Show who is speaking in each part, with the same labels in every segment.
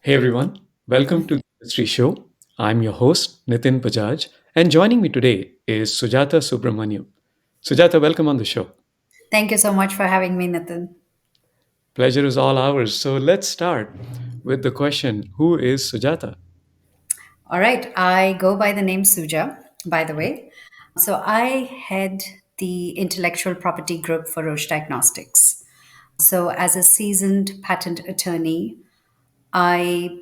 Speaker 1: Hey everyone, welcome to the History Show. I'm your host, Nitin Bajaj, and joining me today is Sujatha Subramanium. Sujatha, welcome on the show.
Speaker 2: Thank you so much for having me, Nitin.
Speaker 1: Pleasure is all ours. So let's start with the question: who is Sujatha?
Speaker 2: All right, I go by the name Suja, by the way. So I head the intellectual property group for Roche Diagnostics. So as a seasoned patent attorney, I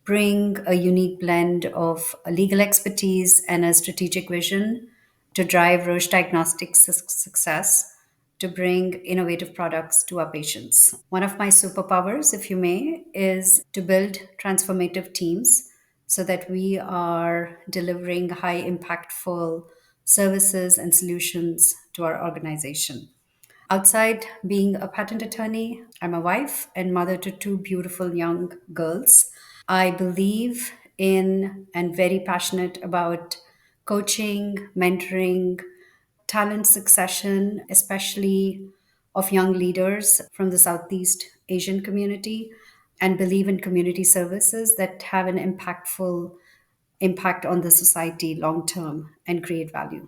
Speaker 2: bring a unique blend of a legal expertise and a strategic vision to drive Roche Diagnostics' success to bring innovative products to our patients. One of my superpowers, if you may, is to build transformative teams so that we are delivering high impactful services and solutions to our organization. Outside being a patent attorney, I'm a wife and mother to two beautiful young girls. I believe in and very passionate about coaching, mentoring, talent succession, especially of young leaders from the Southeast Asian community, and believe in community services that have an impactful impact on the society long term and create value.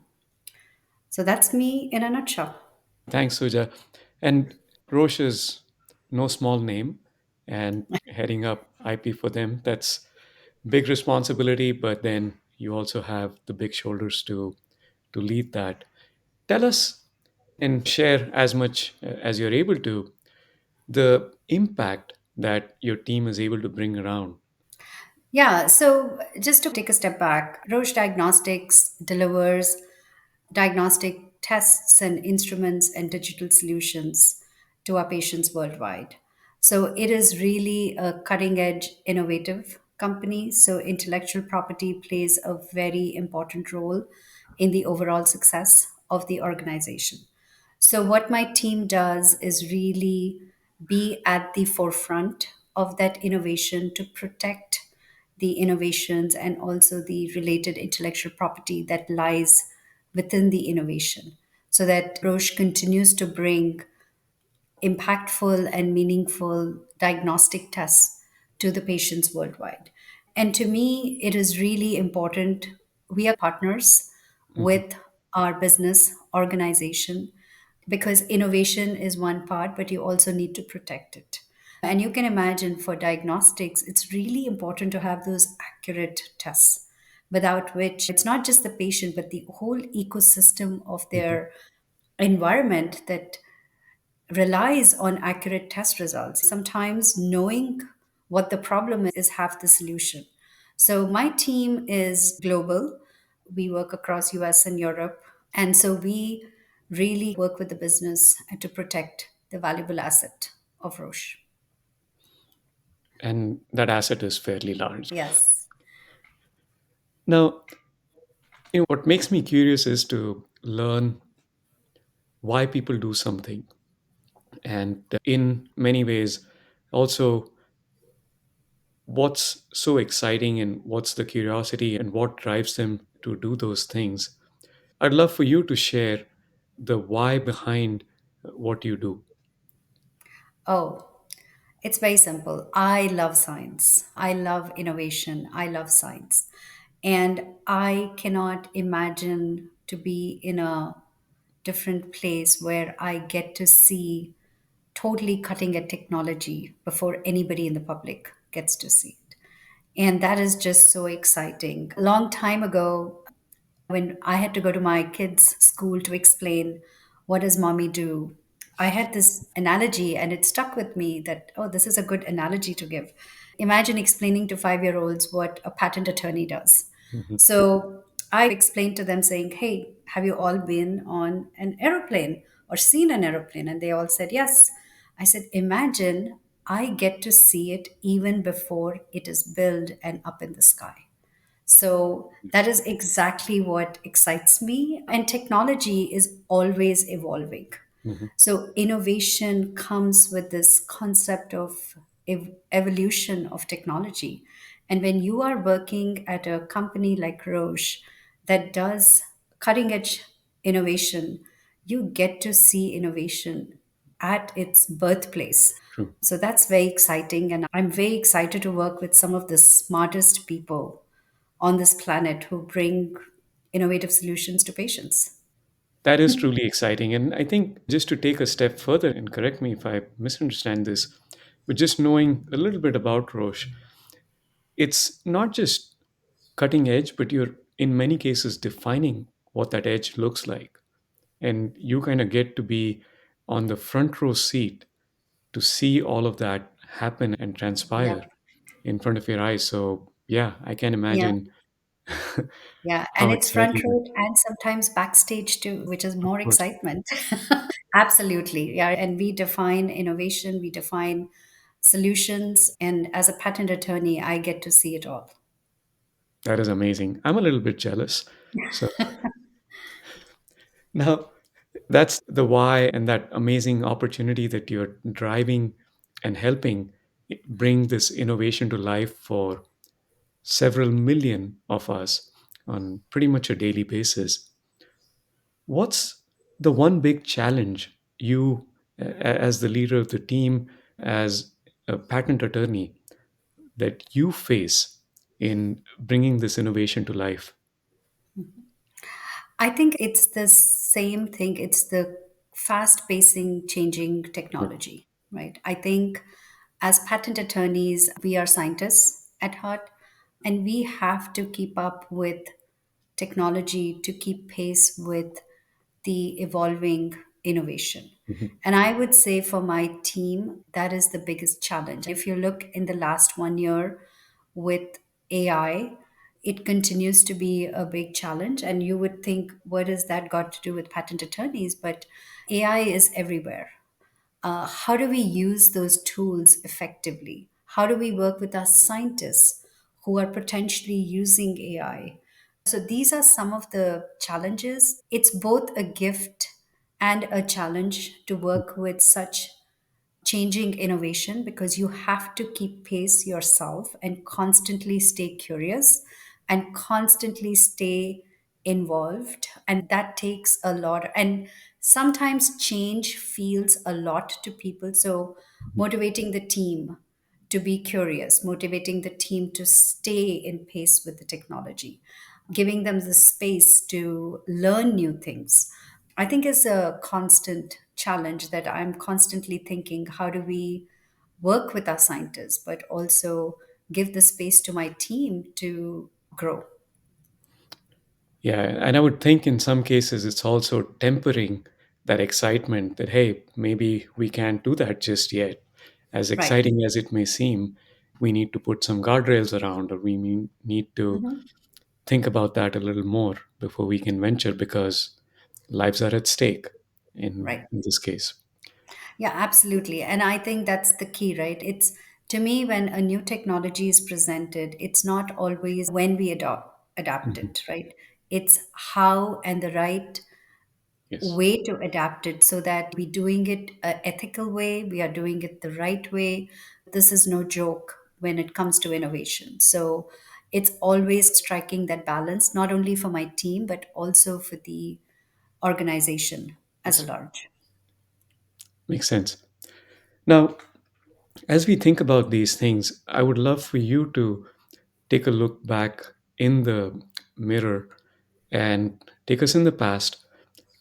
Speaker 2: So that's me in a nutshell.
Speaker 1: Thanks, Suja. And Roche is no small name, and heading up IP for them, that's big responsibility, but then you also have the big shoulders to lead that. Tell us and share as much as you're able to the impact that your team is able to bring around.
Speaker 2: Yeah, so just to take a step back, Roche Diagnostics delivers diagnostic tests and instruments and digital solutions to our patients worldwide. So it is really a cutting edge, innovative company. So intellectual property plays a very important role in the overall success of the organization. So, what my team does is really be at the forefront of that innovation to protect the innovations and also the related intellectual property that lies within the innovation so that Roche continues to bring impactful and meaningful diagnostic tests to the patients worldwide. And to me, it is really important. We are partners
Speaker 1: Mhm.
Speaker 2: with our business organization because innovation is one part, but you also need to protect it. And you can imagine for diagnostics, it's really important to have those accurate tests, without which it's not just the patient, but the whole ecosystem of
Speaker 1: Mhm.
Speaker 2: their environment that relies on accurate test results. Sometimes knowing what the problem is half the solution. So my team is global. We work across US and Europe. And so we really work with the business to protect the valuable asset of Roche.
Speaker 1: And that asset is fairly large.
Speaker 2: Yes.
Speaker 1: Now, what makes me curious is to learn why people do something. And in many ways, also what's so exciting and what's the curiosity and what drives them to do those things. I'd love for you to share the why behind what you do.
Speaker 2: Oh, it's very simple. I love science. I love innovation. I love science. And I cannot imagine to be in a different place where I get to see totally cutting edge technology before anybody in the public gets to see it. And that is just so exciting. A long time ago, when I had to go to my kids' school to explain what does mommy do, I had this analogy and it stuck with me that, oh, this is a good analogy to give. Imagine explaining to 5 year olds what a patent attorney does.
Speaker 1: Mhm.
Speaker 2: So I explained to them saying, hey, have you all been on an aeroplane or seen an aeroplane? And they all said, yes. I said, imagine I get to see it even before it is built and up in the sky. So that is exactly what excites me. And technology is always evolving.
Speaker 1: Mhm.
Speaker 2: So innovation comes with this concept of evolution of technology. And when you are working at a company like Roche that does cutting edge innovation, you get to see innovation at its birthplace.
Speaker 1: True.
Speaker 2: So that's very exciting. And I'm very excited to work with some of the smartest people on this planet who bring innovative solutions to patients.
Speaker 1: That is truly exciting. And I think just to take a step further, and correct me if I misunderstand this, but just knowing a little bit about Roche, it's not just cutting edge, but you're in many cases defining what that edge looks like. And you kind of get to be on the front row seat to see all of that happen and
Speaker 2: Yeah.
Speaker 1: transpire in front of your eyes. So, yeah, I can
Speaker 2: Yeah.
Speaker 1: imagine
Speaker 2: Yeah. And
Speaker 1: how
Speaker 2: it's front
Speaker 1: exciting that,
Speaker 2: row and sometimes backstage too, which is
Speaker 1: of
Speaker 2: more
Speaker 1: course,
Speaker 2: excitement. Absolutely. Yeah. And we define innovation, we define solutions. And as a patent attorney, I get to see it all.
Speaker 1: that is amazing. I'm a little bit jealous. So, now that's the why and that amazing opportunity that you're driving and helping bring this innovation to life for several million of us on pretty much a daily basis. What's the one big challenge you, as the leader of the team, as a patent attorney, that you face in bringing this innovation to life?
Speaker 2: I think it's the same thing. It's the fast pacing, changing
Speaker 1: Yeah.
Speaker 2: technology, right? I think as patent attorneys, we are scientists at heart, and we have to keep up with technology to keep pace with the evolving innovation.
Speaker 1: Mhm.
Speaker 2: And I would say for my team, that is the biggest challenge. If you look in the last 1 year with AI, it continues to be a big challenge. And you would think, what has that got to do with patent attorneys? But AI is everywhere. How do we use those tools effectively? How do we work with our scientists who are potentially using AI? So these are some of the challenges. It's both a gift and a challenge to work with such changing innovation because you have to keep pace yourself and constantly stay curious and constantly stay involved, and that takes a lot. And sometimes change feels a lot to people, so motivating the team to be curious, motivating the team to stay in pace with the technology, giving them the space to learn new things, I think is a constant challenge that I'm constantly thinking, how do we work with our scientists, but also give the space to my team to grow?
Speaker 1: Yeah, and I would think in some cases it's also tempering that excitement that, hey, maybe we can't do that just yet. As
Speaker 2: Right.
Speaker 1: exciting as it may seem, we need to put some guardrails around, or need to
Speaker 2: Mhm.
Speaker 1: think about that a little more before we can venture because lives are at stake
Speaker 2: Right.
Speaker 1: in this case.
Speaker 2: Yeah, absolutely. And I think that's the key, right? It's to me, when a new technology is presented, it's not always when we adapt
Speaker 1: Mhm.
Speaker 2: it, right? It's how and the right
Speaker 1: Yes,
Speaker 2: way to adapt it so that we doing it a ethical way, we are doing it the right way. This is no joke when it comes to innovation. So it's always striking that balance, not only for my team but also for the organization as a
Speaker 1: yes,
Speaker 2: large.
Speaker 1: makes sense. Now, as we think about these things, I would love for you to take a look back in the mirror and take us in the past.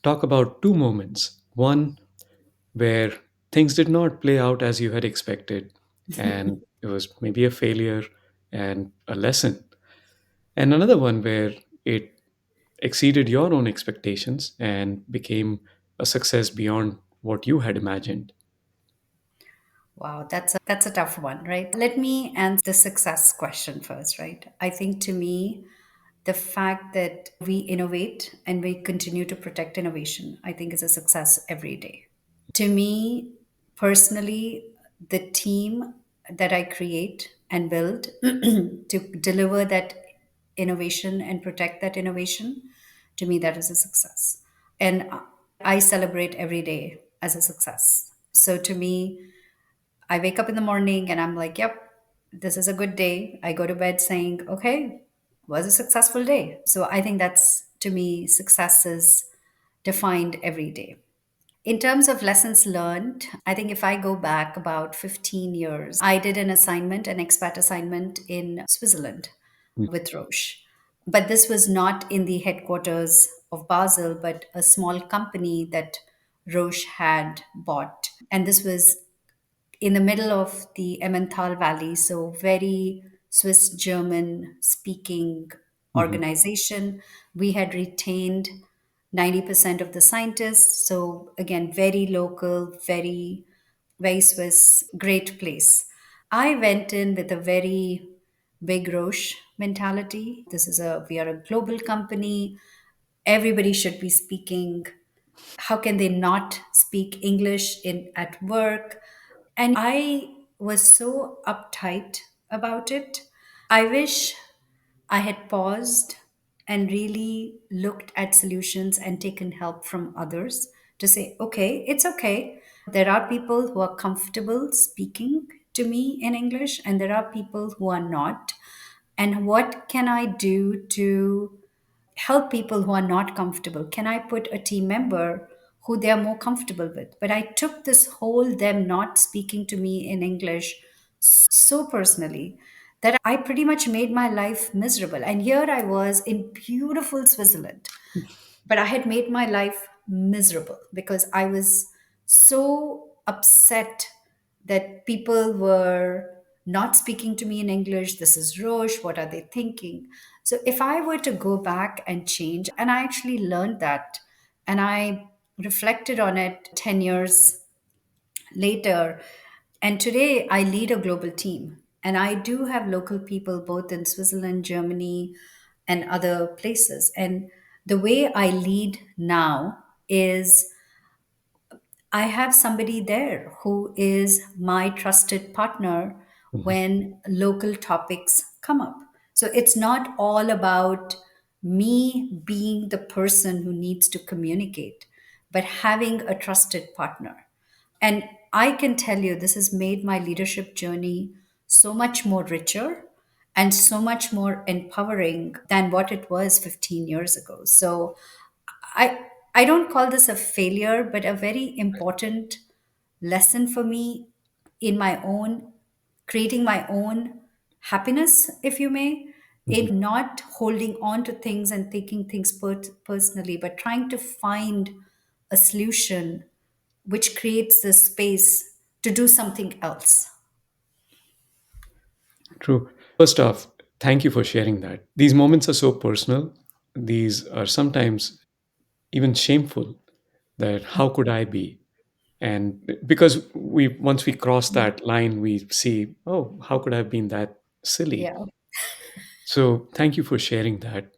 Speaker 1: Talk about two moments. One where things did not play out as you had expected, and it was maybe a failure and a lesson. And another one where it exceeded your own expectations and became a success beyond what you had imagined.
Speaker 2: Wow, that's a tough one, right? Let me answer the success question first, right? I think to me, the fact that we innovate and we continue to protect innovation, I think is a success every day. To me personally, the team that I create and build to deliver that innovation and protect that innovation, to me that is a success, and I celebrate every day as a success. So to me, I wake up in the morning and I'm like, yep, this is a good day. I go to bed saying, okay, was a successful day. So I think that's, to me, success is defined every day. In terms of lessons learned, I think if I go back about 15 years, I did an assignment, an expat assignment in Switzerland with Roche. But this was not in the headquarters of Basel, but a small company that Roche had bought. And this was in the middle of the Emmental Valley, so very Swiss German speaking
Speaker 1: Mhm.
Speaker 2: organization. We had retained 90% of the scientists. So again, very local, very Swiss, great place. I went in with a very big Roche mentality. We are a global company. Everybody should be speaking. How can they not speak English in at work? And I was so uptight about it. I wish I had paused and really looked at solutions and taken help from others to say, okay, it's okay. There are people who are comfortable speaking to me in English, and there are people who are not. And what can I do to help people who are not comfortable? Can I put a team member who they are more comfortable with? But I took this whole them not speaking to me in English so personally that I pretty much made my life miserable. And here I was in beautiful Switzerland, but I had made my life miserable because I was so upset that people were not speaking to me in English. This is Roche. What are they thinking? So, if I were to go back and change, and I actually learned that and I reflected on it 10 years later, and today I lead a global team. And I do have local people both in Switzerland, Germany, and other places. And the way I lead now is I have somebody there who is my trusted partner
Speaker 1: Mhm.
Speaker 2: when local topics come up. So it's not all about me being the person who needs to communicate, but having a trusted partner. And I can tell you, this has made my leadership journey so much more richer and so much more empowering than what it was 15 years ago. So I don't call this a failure, but a very important lesson for me in my own creating my own happiness, if you may,
Speaker 1: Mhm.
Speaker 2: in not holding on to things and taking things personally, but trying to find a solution which creates the space to do something else.
Speaker 1: True. First off, thank you for sharing that. These moments are so personal. These are sometimes even shameful, that how could I be? And because we once we cross that line, we see, oh, how could I have been that silly?
Speaker 2: Yeah.
Speaker 1: So thank you for sharing that.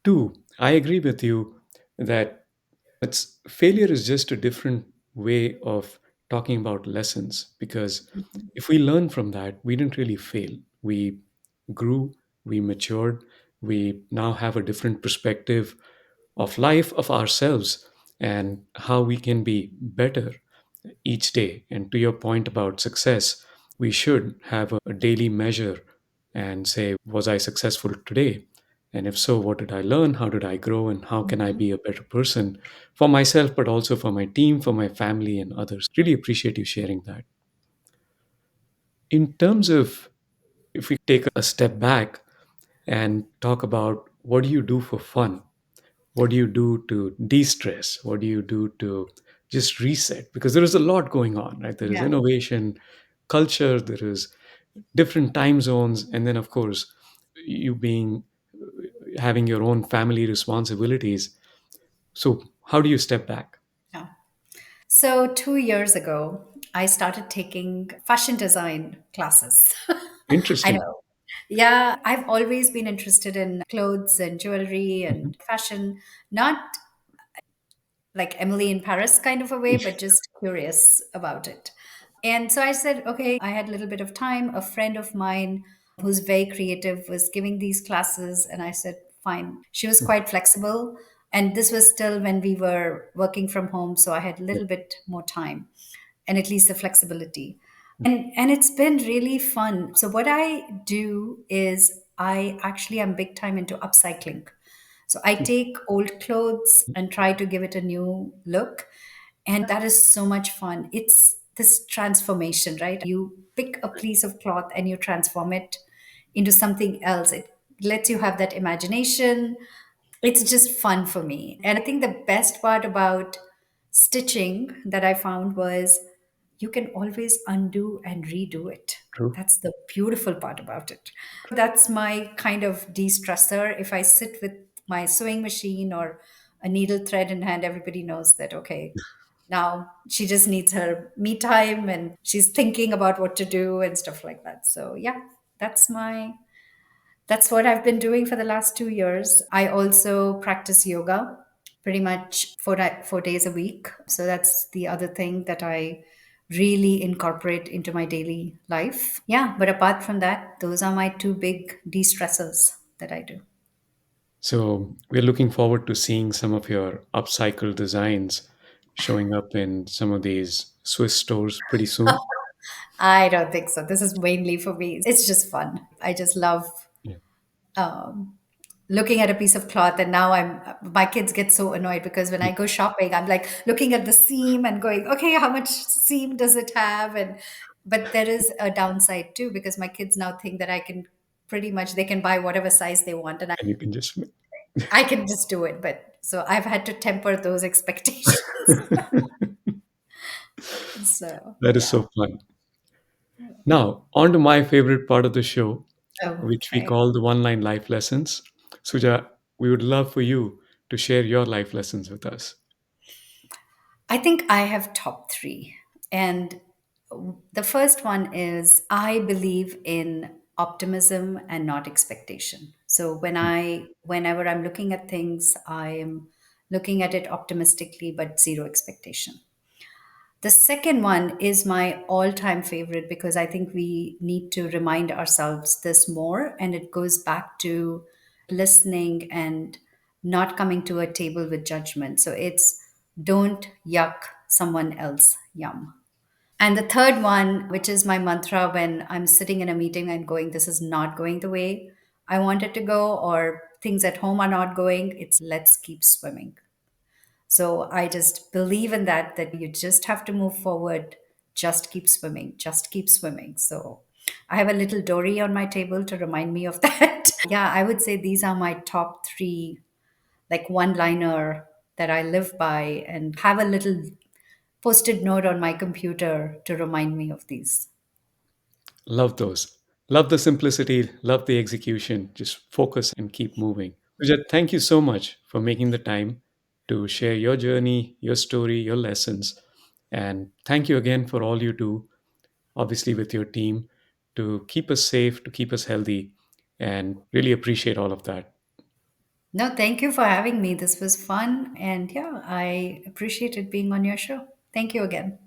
Speaker 1: Two, I agree with you that it's failure is just a different way of talking about lessons, because if we learn from that, we didn't really fail. We grew, we matured, we now have a different perspective of life, of ourselves, and how we can be better each day. And to your point about success, we should have a daily measure and say, was I successful today? And if so, what did I learn? How did I grow? And how can I be a better person for myself, but also for my team, for my family, and others? Really appreciate you sharing that. In terms of, if we take a step back and talk about what do you do for fun? What do you do to de-stress? What do you do to just reset? Because there is a lot going on, right? There is
Speaker 2: Yeah.
Speaker 1: innovation, culture, there is different time zones, and then of course you being having your own family responsibilities. So how do you step back?
Speaker 2: Yeah. So 2 years ago, I started taking fashion design classes. I
Speaker 1: Interesting.
Speaker 2: know. Yeah, I've always been interested in clothes and jewelry
Speaker 1: Mhm.
Speaker 2: and fashion, not like Emily in Paris kind of a way, but just curious about it. And so I said, okay, I had a little bit of time. A friend of mine who's very creative was giving these classes, and I said, fine. She was quite flexible. And this was still when we were working from home. So I had a
Speaker 1: Yeah.
Speaker 2: little bit more time and at least the flexibility. And it's been really fun. So what I do is I actually am big time into upcycling. So I take old clothes and try to give it a new look. That is so much fun. It's this transformation, right? You pick a piece of cloth and you transform it into something else. It lets you have that imagination. It's just fun for me. And I think the best part about stitching that I found was you can always undo and redo it.
Speaker 1: True.
Speaker 2: That's the beautiful part about it. That's my kind of de stressor. If I sit with my sewing machine or a needle thread in hand, everybody knows that, okay, now she just needs her me time and she's thinking about what to do and stuff like that. So, yeah, that's my that's what I've been doing for the last 2 years. I also practice yoga pretty much 4 days a week. So that's the other thing that I really incorporate into my daily life. Yeah, but apart from that, those are my two big de stressors that I do.
Speaker 1: So we're looking forward to seeing some of your upcycle designs showing up in some of these Swiss stores pretty soon.
Speaker 2: I don't think so. This is mainly for me. It's just fun. I just love
Speaker 1: Yeah.
Speaker 2: looking at a piece of cloth, and now I'm my kids get so annoyed because when I go shopping I'm like looking at the seam and going, okay, how much seam does it have? And but there is a downside too, because my kids now think that I can pretty much they can buy whatever size they want, and
Speaker 1: And you can just.
Speaker 2: I can just do it. But so I've had to temper those expectations. So
Speaker 1: That is
Speaker 2: yeah.
Speaker 1: so fun. Now, on to my favorite part of the show, which we
Speaker 2: Okay.
Speaker 1: call the one line life lessons. Suja, we would love for you to share your life lessons with us.
Speaker 2: I think I have top three. And the first one is I believe in optimism and not expectation. So whenever I'm looking at things, I am looking at it optimistically, but zero expectation. The second one is my all time favorite because I think we need to remind ourselves this more. And it goes back to listening and not coming to a table with judgment. So it's don't yuck someone else yum. And the third one, which is my mantra when I'm sitting in a meeting and going, this is not going the way I want it to go, or things at home are not going, it's let's keep swimming. So I just believe in that you just have to move forward, just keep swimming, just keep swimming. So I have a little dory on my table to remind me of that. Yeah, I would say these are my top three, like one liner that I live by and have a little post-it note on my computer to remind me of these.
Speaker 1: Love those. Love the simplicity, love the execution. Just focus and keep moving. Suja, thank you so much for making the time to share your journey, your story, your lessons. And thank you again for all you do, obviously, with your team to keep us safe, to keep us healthy, and really appreciate all of that.
Speaker 2: No, thank you for having me. This was fun. And yeah, I appreciated being on your show. Thank you again.